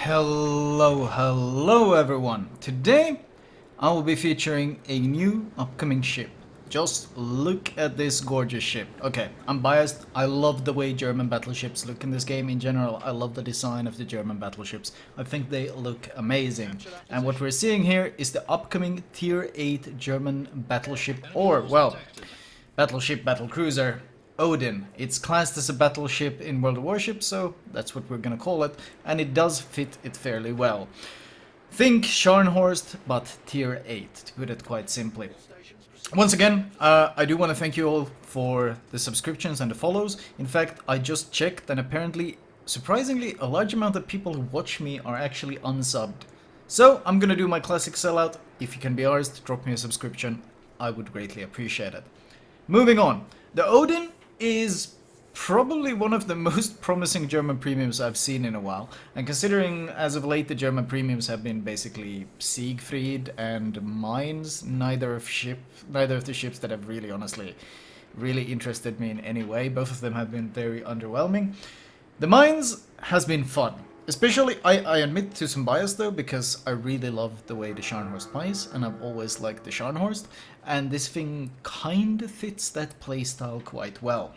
Hello everyone. Today I will be featuring a new upcoming ship. Just look at this gorgeous ship. Okay, I'm biased. I love the way German battleships look in this game in general. I love the design of the German battleships. I think they look amazing. And what we're seeing here is the upcoming Tier 8 German battleship, or well, battleship battlecruiser Odin. It's classed as a battleship in World of Warships, so that's what we're gonna call it, and it does fit it fairly well. Think Scharnhorst, but tier 8, to put it quite simply. Once again, I do want to thank you all for the subscriptions and the follows. In fact, I just checked, and apparently, surprisingly, a large amount of people who watch me are actually unsubbed. So, I'm gonna do my classic sellout. If you can be arsed, drop me a subscription. I would greatly appreciate it. Moving on. The Odin is probably one of the most promising German premiums I've seen in a while, and considering as of late the German premiums have been basically Siegfried and Mines, neither of the ships that have really honestly really interested me in any way. Both of them have been very underwhelming. The Mines has been fun. Especially, I admit to some bias though, because I really love the way the Scharnhorst plays, and I've always liked the Scharnhorst, and this thing kinda fits that playstyle quite well.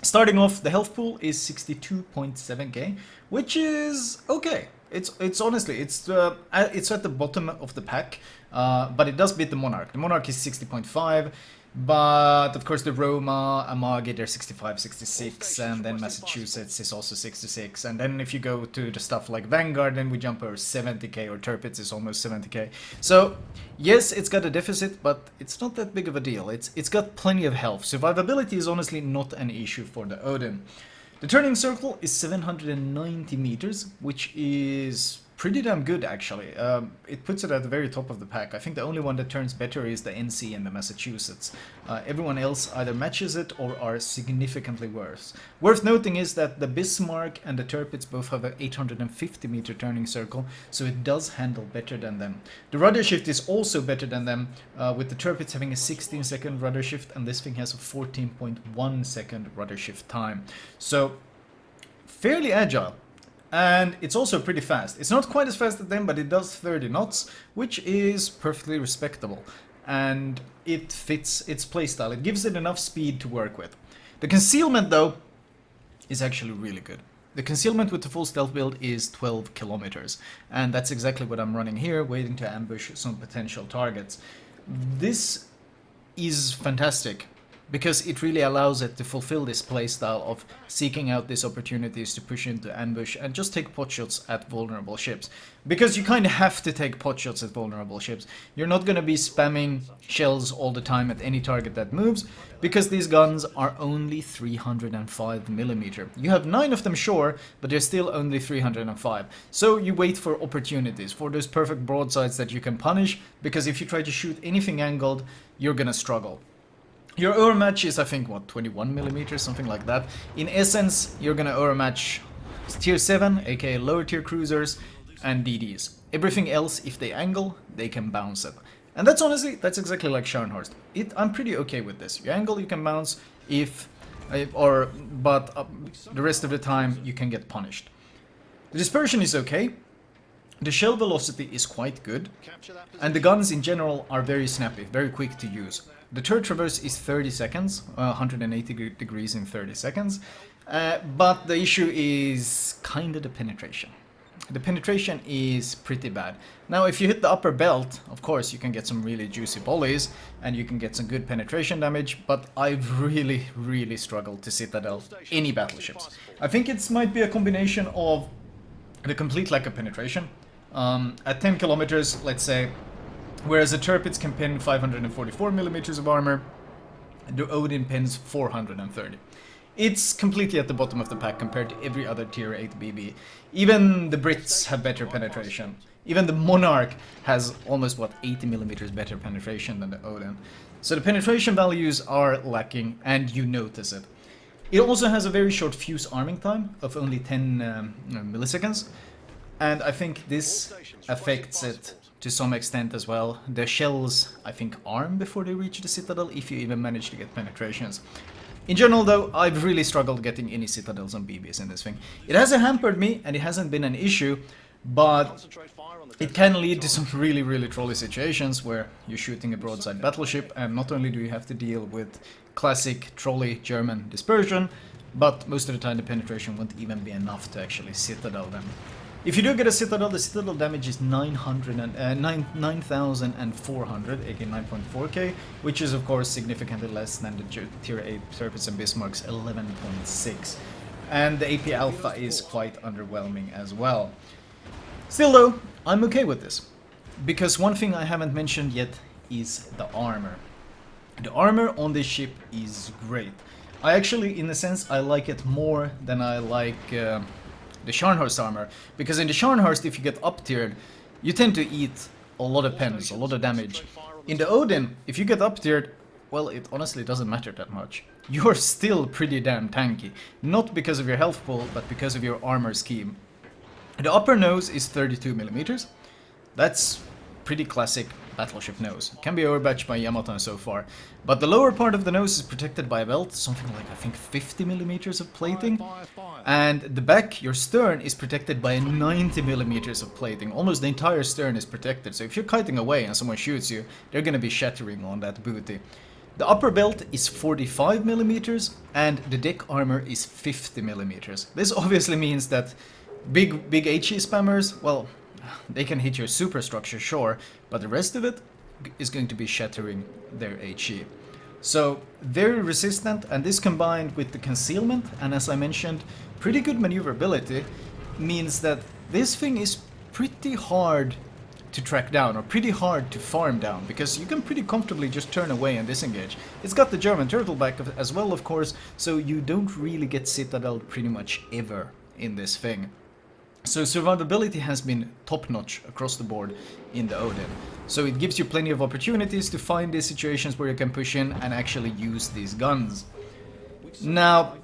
Starting off, the health pool is 62.7k, which is okay. It's honestly, it's at the bottom of the pack, but it does beat the Monarch. The Monarch is 60.5. But of course the Roma, Amagi, they're 65, 66, and then Massachusetts is also 66. And then if you go to the stuff like Vanguard, then we jump over 70k, or Tirpitz is almost 70k. So yes, it's got a deficit, but it's not that big of a deal. It's got plenty of health. Survivability is honestly not an issue for the Odin. The turning circle is 790 meters, which is pretty damn good actually. It puts it at the very top of the pack. I think the only one that turns better is the NC and the Massachusetts. Everyone else either matches it or are significantly worse. Worth noting is that the Bismarck and the Tirpitz both have an 850 meter turning circle, so it does handle better than them. The rudder shift is also better than them, with the Tirpitz having a 16-second rudder shift, and this thing has a 14.1 second rudder shift time. So fairly agile. And it's also pretty fast. It's not quite as fast as them, but it does 30 knots, which is perfectly respectable. And it fits its playstyle. It gives it enough speed to work with. The concealment, though, is actually really good. The concealment with the full stealth build is 12 kilometers. And that's exactly what I'm running here, waiting to ambush some potential targets. This is fantastic, because it really allows it to fulfill this playstyle of seeking out these opportunities to push into ambush and just take potshots at vulnerable ships. Because you kind of have to take potshots at vulnerable ships. You're not going to be spamming shells all the time at any target that moves, because these guns are only 305mm. You have 9 of them, sure, but they're still only 305. So you wait for opportunities, for those perfect broadsides that you can punish, because if you try to shoot anything angled, you're going to struggle. Your overmatch is, I think, what, 21mm, something like that. In essence, you're gonna overmatch tier 7, aka lower tier cruisers, and DDs. Everything else, if they angle, they can bounce it. And that's honestly, that's exactly like Scharnhorst. I'm pretty okay with this. You angle, you can bounce, but the rest of the time you can get punished. The dispersion is okay. The shell velocity is quite good, and the guns in general are very snappy, very quick to use. The turret traverse is 30 seconds, 180 degrees in 30 seconds, but the issue is kind of the penetration. The penetration is pretty bad. Now, if you hit the upper belt, of course, you can get some really juicy volleys, and you can get some good penetration damage, but I've really struggled to citadel any battleships. I think it might be a combination of the complete lack of penetration. At 10 kilometers, let's say, whereas the Tirpitz can pin 544mm of armor, the Odin pins 430. It's completely at the bottom of the pack compared to every other tier 8 BB. Even the Brits have better penetration. Even the Monarch has almost, what, 80mm better penetration than the Odin. So the penetration values are lacking, and you notice it. It also has a very short fuse arming time of only 10 milliseconds. And I think this affects it to some extent as well. The shells, I think, arm before they reach the citadel, if you even manage to get penetrations. In general, though, I've really struggled getting any citadels on BBs in this thing. It hasn't hampered me, and it hasn't been an issue, but it can lead to some really trolly situations where you're shooting a broadside battleship, and not only do you have to deal with classic trolley German dispersion, but most of the time the penetration won't even be enough to actually citadel them. If you do get a citadel, the citadel damage is 9,400, aka 9.4k, which is of course significantly less than the tier 8 Tirpitz and Bismarck's 11.6. And the AP alpha is quite underwhelming as well. Still though, I'm okay with this, because one thing I haven't mentioned yet is the armor. The armor on this ship is great. I actually, in a sense, I like it more than I like the Scharnhorst armor, because in the Scharnhorst, if you get up-tiered, you tend to eat a lot of pens, a lot of damage. In the Odin, if you get up-tiered, well, it honestly doesn't matter that much. You're still pretty damn tanky, not because of your health pool, but because of your armor scheme. The upper nose is 32mm. That's pretty classic battleship nose. Can be overmatched by Yamato so far. But the lower part of the nose is protected by a belt, something like I think 50mm of plating. And the back, your stern, is protected by 90mm of plating. Almost the entire stern is protected, so if you're kiting away and someone shoots you, they're gonna be shattering on that booty. The upper belt is 45mm and the deck armor is 50mm. This obviously means that big HE spammers, well, they can hit your superstructure, sure, but the rest of it is going to be shattering their HE. So, very resistant, and this combined with the concealment, and as I mentioned, pretty good maneuverability, means that this thing is pretty hard to track down, or pretty hard to farm down, because you can pretty comfortably just turn away and disengage. It's got the German turtleback as well, of course, so you don't really get citadeled pretty much ever in this thing. So survivability has been top-notch across the board in the Odin. So it gives you plenty of opportunities to find these situations where you can push in and actually use these guns. Now,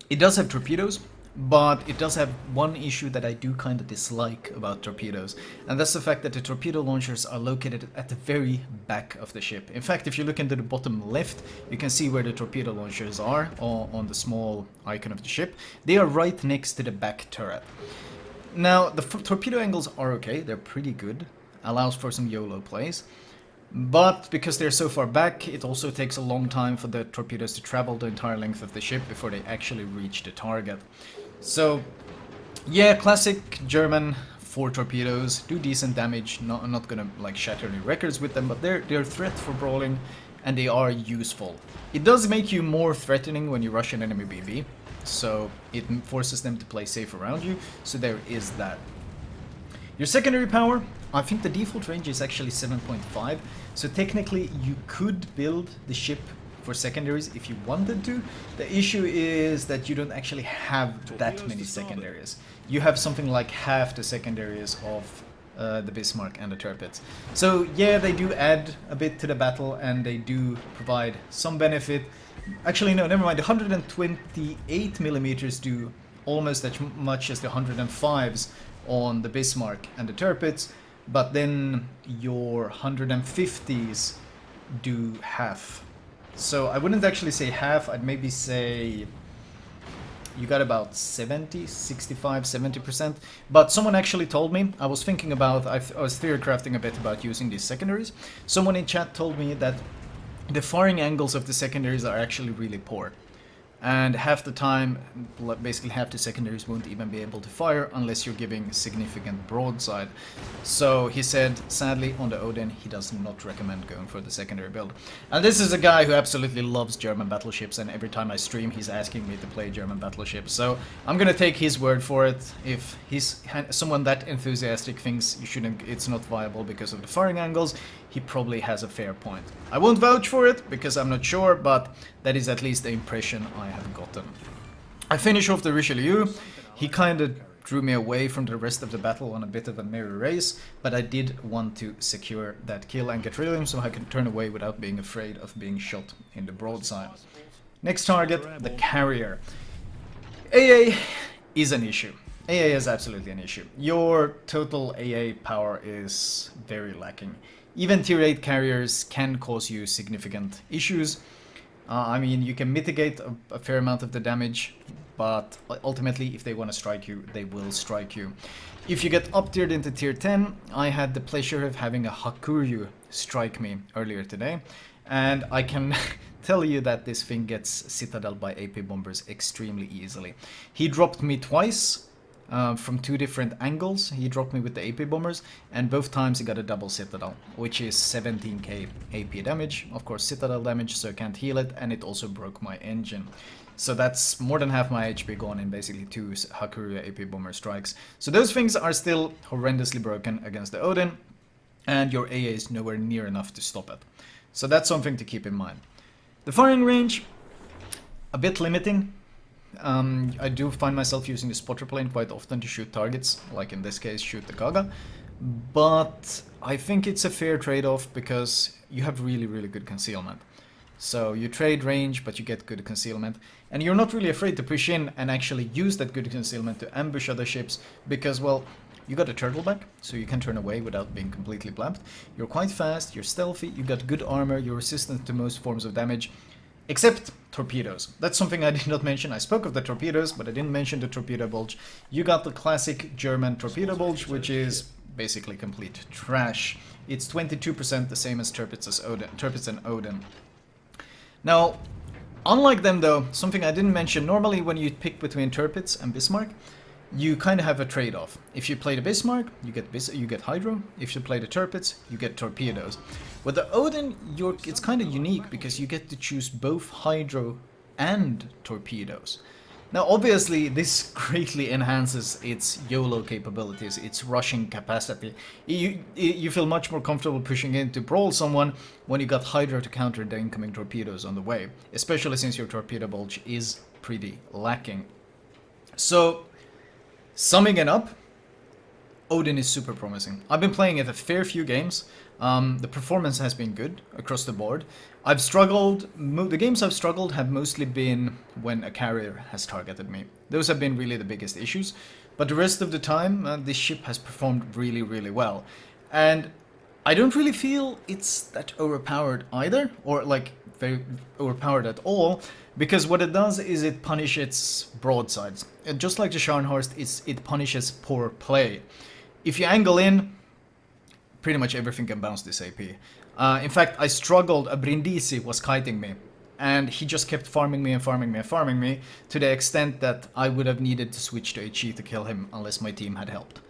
it does have torpedoes, but it does have one issue that I do kind of dislike about torpedoes, and that's the fact that the torpedo launchers are located at the very back of the ship. In fact, if you look into the bottom left, you can see where the torpedo launchers are on the small icon of the ship. They are right next to the back turret. Now, the torpedo angles are okay, they're pretty good, allows for some YOLO plays, but because they're so far back, it also takes a long time for the torpedoes to travel the entire length of the ship before they actually reach the target. So, yeah, classic German 4 torpedoes, do decent damage, I'm not gonna like shatter any records with them, but they're a threat for brawling, and they are useful. It does make you more threatening when you rush an enemy BB, so it forces them to play safe around you, so there is that. Your secondary power, I think the default range is actually 7.5, so technically you could build the ship for secondaries if you wanted to. The issue is that you don't actually have that many secondaries. You have something like half the secondaries of the Bismarck and the Tirpitz. So yeah, they do add a bit to the battle and they do provide some benefit. Actually no, never mind, the 128mm do almost as much as the 105s on the Bismarck and the Tirpitz, but then your 150s do half. So I wouldn't actually say half, I'd maybe say you got about 70%, but someone actually told me, I was thinking about, I was theory crafting a bit about using these secondaries. Someone in chat told me that the firing angles of the secondaries are actually really poor. And half the time, basically half the secondaries won't even be able to fire unless you're giving significant broadside. So he said, sadly, on the Odin, he does not recommend going for the secondary build. And this is a guy who absolutely loves German battleships, and every time I stream, he's asking me to play German battleships. So I'm gonna take his word for it. If he's someone that enthusiastic thinks you shouldn't, it's not viable because of the firing angles, he probably has a fair point. I won't vouch for it, because I'm not sure, but that is at least the impression I have gotten. I finish off the Richelieu. He kind of drew me away from the rest of the battle on a bit of a merry race, but I did want to secure that kill and get rid of him so I can turn away without being afraid of being shot in the broadside. Next target, the carrier. AA is an issue. AA is absolutely an issue. Your total AA power is very lacking. Even tier 8 carriers can cause you significant issues. I mean, you can mitigate a fair amount of the damage but ultimately if they want to strike you, they will strike you. If you get up tiered into tier 10, I had the pleasure of having a Hakuryu strike me earlier today, and I can tell you that this thing gets Citadel by AP bombers extremely easily. He dropped me twice from 2 different angles. He dropped me with the AP bombers, and both times he got a double Citadel, which is 17k AP damage. Of course, Citadel damage, so I can't heal it, and it also broke my engine. So that's more than half my HP gone in basically 2 Hakuryu AP bomber strikes. So those things are still horrendously broken against the Odin, and your AA is nowhere near enough to stop it. So that's something to keep in mind. The firing range, a bit limiting. I do find myself using the spotter plane quite often to shoot targets, like in this case shoot the Kaga, but I think it's a fair trade-off because you have really good concealment. So you trade range, but you get good concealment, and you're not really afraid to push in and actually use that good concealment to ambush other ships because, well, you got a turtle back, so you can turn away without being completely blapped. You're quite fast, you're stealthy, you got good armor, you're resistant to most forms of damage, except torpedoes. That's something I did not mention. I spoke of the torpedoes, but I didn't mention the torpedo bulge. You got the classic German torpedo bulge, which is basically complete trash. It's 22%, the same as Tirpitz and Odin. Now, unlike them though, something I didn't mention, normally when you pick between Tirpitz and Bismarck, you kind of have a trade-off. If you play the Bismarck, you get Hydro. If you play the Tirpitz, you get torpedoes. With the Odin, it's kind of unique because you get to choose both Hydro and torpedoes. Now, obviously, this greatly enhances its YOLO capabilities, its rushing capacity. You feel much more comfortable pushing in to brawl someone when you got Hydro to counter the incoming torpedoes on the way, especially since your torpedo bulge is pretty lacking. So, summing it up, Odin is super promising. I've been playing it a fair few games. The performance has been good across the board. I've struggled, the games I've struggled have mostly been when a carrier has targeted me. Those have been really the biggest issues. But the rest of the time, this ship has performed really well. And I don't really feel it's that overpowered either, or like very overpowered at all, because what it does is it punishes broadsides. And just like the Scharnhorst, it punishes poor play. If you angle in, pretty much everything can bounce this AP. In fact, I struggled, a Brindisi was kiting me, and he just kept farming me to the extent that I would have needed to switch to HE to kill him unless my team had helped.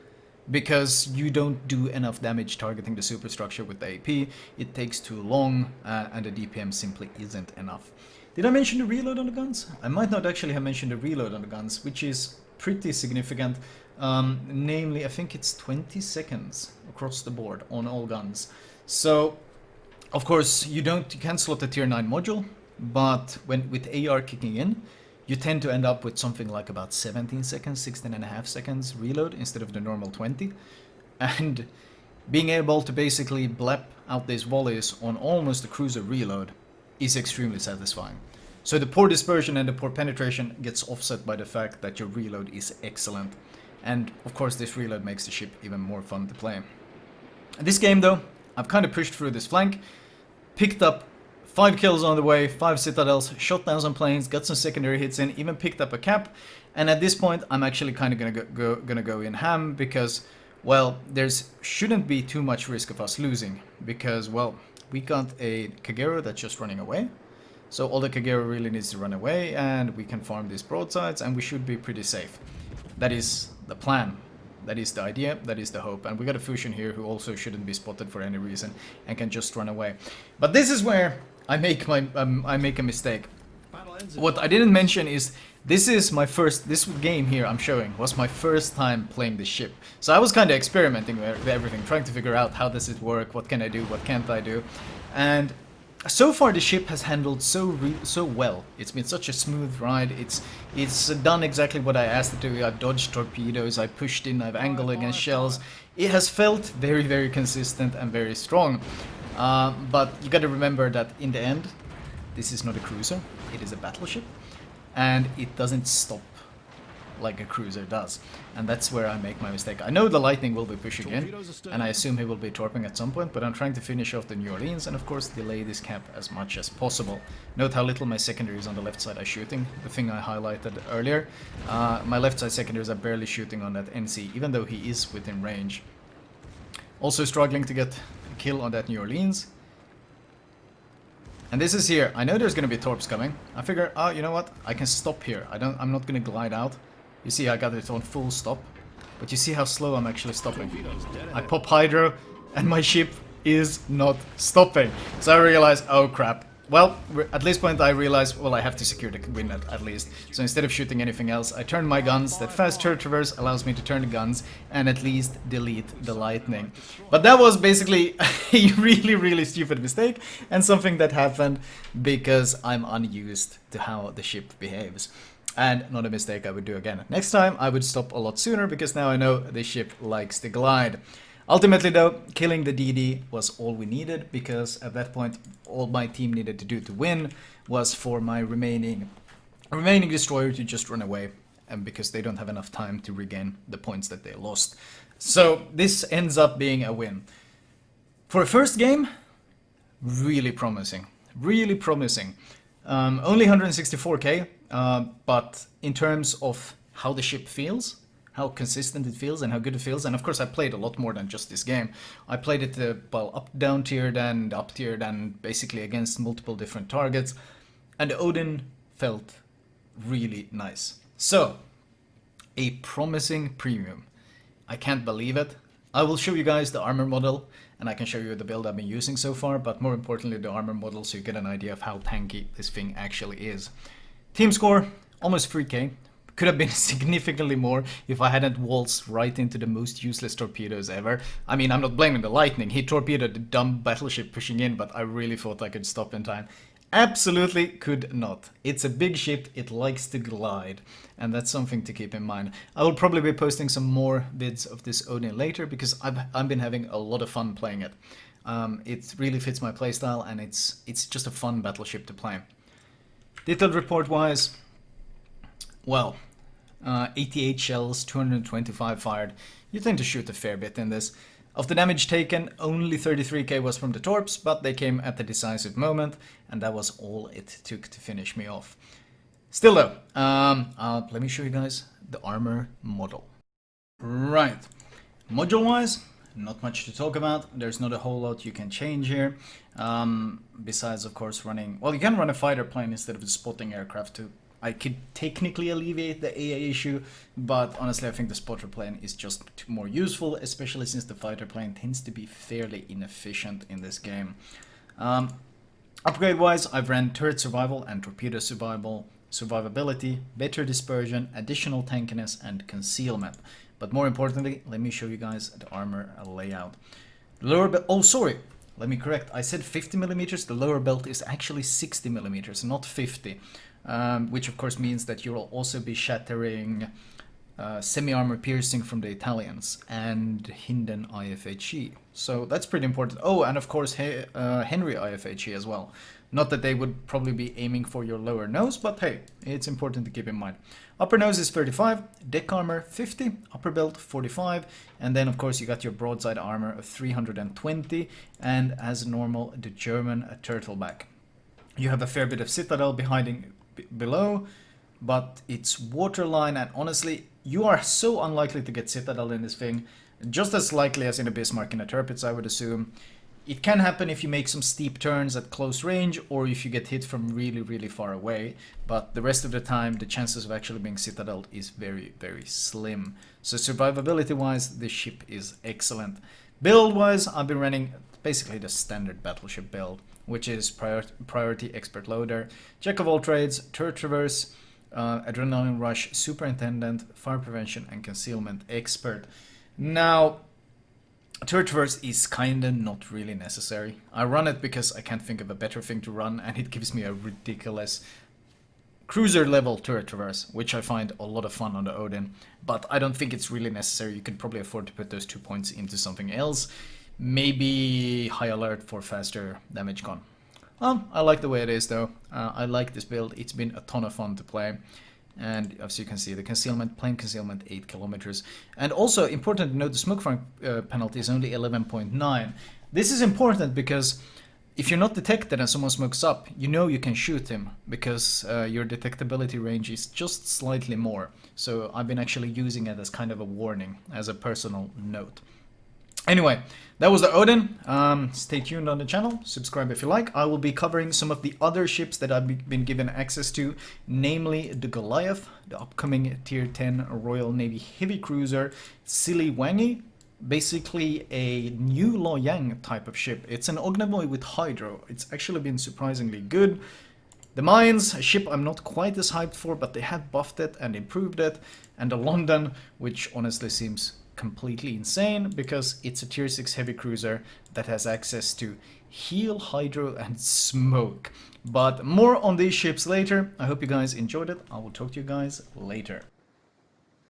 Because you don't do enough damage targeting the superstructure with the AP, it takes too long, and the DPM simply isn't enough. Did I mention the reload on the guns? I might not actually have mentioned the reload on the guns, which is pretty significant. Namely, I think it's 20 seconds across the board on all guns. So, of course, you can't slot the tier 9 module, but with AR kicking in, you tend to end up with something like about 17 seconds, 16.5 seconds reload instead of the normal 20. And being able to basically blap out these volleys on almost a cruiser reload is extremely satisfying. So the poor dispersion and the poor penetration gets offset by the fact that your reload is excellent. And of course this reload makes the ship even more fun to play. This game though, I've kind of pushed through this flank, picked up 5 kills on the way, 5 citadels, shot down some planes, got some secondary hits in, even picked up a cap, and at this point I'm actually kind of gonna go in ham because, well, shouldn't be too much risk of us losing because, well, we got a Kagero that's just running away. So all the Kagero really needs to run away and we can farm these broadsides and we should be pretty safe. That is the plan. That is the idea, that is the hope. And we got a Fusion here who also shouldn't be spotted for any reason and can just run away. But this is where I make a mistake. What I didn't mention is this game here I'm showing was my first time playing this ship. So I was kind of experimenting with everything, trying to figure out how does it work, what can I do, what can't I do. And so far the ship has handled so well. It's been such a smooth ride. It's done exactly what I asked it to. I've dodged torpedoes, I pushed in, I've angled against shells. It has felt very consistent and very strong. But you gotta remember that in the end, this is not a cruiser, it is a battleship. And it doesn't stop like a cruiser does. And that's where I make my mistake. I know the Lightning will be pushing in, and I assume he will be torping at some point, but I'm trying to finish off the New Orleans and of course delay this cap as much as possible. Note how little my secondaries on the left side are shooting, the thing I highlighted earlier. My left side secondaries are barely shooting on that NC, even though he is within range. Also struggling to get a kill on that New Orleans. And this is here. I know there's gonna be torps coming. I figure, oh, you know what? I can stop here. I'm not gonna glide out. You see, I got it on full stop. But you see how slow I'm actually stopping. I pop hydro, and my ship is not stopping. So I realize, oh crap. Well, at this point I realize, well, I have to secure the win at least. So instead of shooting anything else, I turn my guns. That fast turret traverse allows me to turn the guns and at least delete the Lightning. But that was basically a really stupid mistake and something that happened because I'm unused to how the ship behaves. And not a mistake I would do again. Next time I would stop a lot sooner because now I know the ship likes to glide. Ultimately though, killing the DD was all we needed because at that point all my team needed to do to win was for my remaining destroyer to just run away, and because they don't have enough time to regain the points that they lost. So this ends up being a win. For a first game, really promising. Really promising. Only 164k, but in terms of how the ship feels, how consistent it feels and how good it feels. And of course I played a lot more than just this game. I played it well, up, down tiered and up tiered and basically against multiple different targets. And Odin felt really nice. So, a promising premium. I can't believe it. I will show you guys the armor model and I can show you the build I've been using so far, but more importantly the armor model so you get an idea of how tanky this thing actually is. Team score, almost 3k. Could have been significantly more if I hadn't waltzed right into the most useless torpedoes ever. I mean, I'm not blaming the Lightning. He torpedoed the dumb battleship pushing in, but I really thought I could stop in time. Absolutely could not. It's a big ship, it likes to glide, and that's something to keep in mind. I will probably be posting some more vids of this Odin later because I've been having a lot of fun playing it. It really fits my playstyle and it's just a fun battleship to play. Detailed report wise, well, 88 shells, 225 fired. You tend to shoot a fair bit in this. Of the damage taken, only 33k was from the torps, but they came at the decisive moment, and that was all it took to finish me off. Still though, let me show you guys the armor model. Right, module-wise, not much to talk about. There's not a whole lot you can change here. Besides, of course, running... Well, you can run a fighter plane instead of a spotting aircraft too. I could technically alleviate the AA issue, but honestly I think the spotter plane is just more useful, especially since the fighter plane tends to be fairly inefficient in this game. Upgrade-wise, I've ran turret survival and torpedo survivability, better dispersion, additional tankiness, and concealment. But more importantly, let me show you guys the armor layout. Lower belt. Oh, sorry. Let me correct. I said 50 millimeters. The lower belt is actually 60 millimeters, not 50. Which of course means that you'll also be shattering semi-armor piercing from the Italians and Hinden IFHE. So that's pretty important. Oh, and of course Henry IFHE as well. Not that they would probably be aiming for your lower nose, but hey, it's important to keep in mind. Upper nose is 35, deck armor 50, upper belt 45, and then of course you got your broadside armor of 320, and as normal the German turtleback. You have a fair bit of citadel below, but it's waterline, and honestly you are so unlikely to get citadel in this thing, just as likely as in a Bismarck and a Tirpitz, I would assume. It can happen if you make some steep turns at close range or if you get hit from really far away, but the rest of the time the chances of actually being citadeled is very slim. So survivability wise the ship is excellent. Build wise I've been running basically the standard battleship build, which is priority expert loader, jack of all trades, turret traverse, adrenaline rush, superintendent, fire prevention and concealment expert. Now turret traverse is kinda not really necessary. I run it because I can't think of a better thing to run, and it gives me a ridiculous cruiser level turret traverse, which I find a lot of fun on the Odin, but I don't think it's really necessary. You could probably afford to put those 2 points into something else. Maybe high alert for faster damage con. I like the way it is though. I like this build. It's been a ton of fun to play. And as you can see, the concealment, plane concealment 8 kilometers. And also important to note, the smoke firing penalty is only 11.9. This is important because if you're not detected and someone smokes up, you know you can shoot him because your detectability range is just slightly more. So I've been actually using it as kind of a warning, as a personal note. Anyway, that was the Odin. Stay tuned on the channel, subscribe if you like. I will be covering some of the other ships that I've been given access to, namely the Goliath, the upcoming Tier 10 Royal Navy heavy cruiser, Silly Wangi, basically a new Loyang type of ship. It's an Ognaboy with Hydro. It's actually been surprisingly good. The Mines, a ship I'm not quite as hyped for, but they have buffed it and improved it. And the London, which honestly seems completely insane because it's a tier 6 heavy cruiser that has access to heal, hydro and smoke. But more on these ships later. I hope you guys enjoyed it. I will talk to you guys later.